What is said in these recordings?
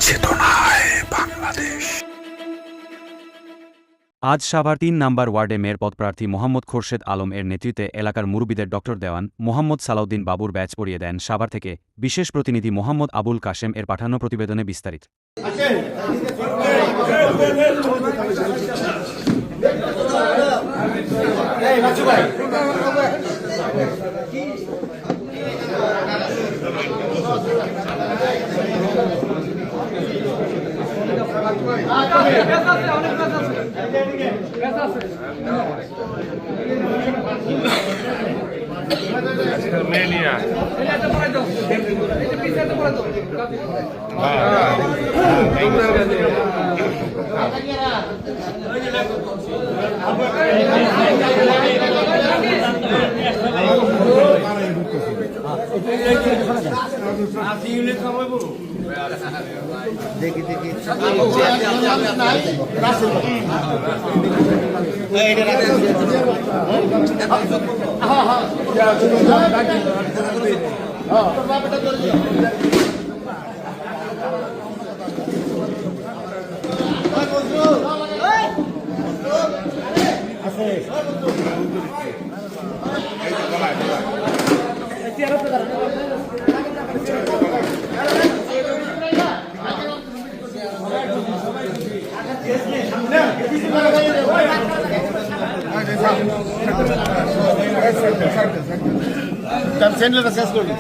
চেতনায় বাংলাদেশ। আজ সাভার ৩ নম্বর ওয়ার্ডে মেয়র পদপ্রার্থী মোহাম্মদ খোরশেদ আলম এর নেতৃত্বে এলাকার মুরব্বিদের ডক্টর দেওয়ান মোহাম্মদ সালাউদ্দিন বাবুর ব্যাচ পরিয়ে দেন। সাভার থেকে বিশেষ প্রতিনিধি মোহাম্মদ আবুল কাশেম এর পাঠানো প্রতিবেদনে বিস্তারিত। দেখি দেখি সেন্ডেলটা শেষ করবি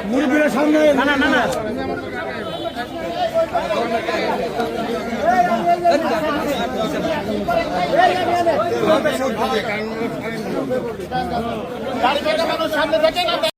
মুরব্বীরা সামনে না না না না সামনে থাকে না।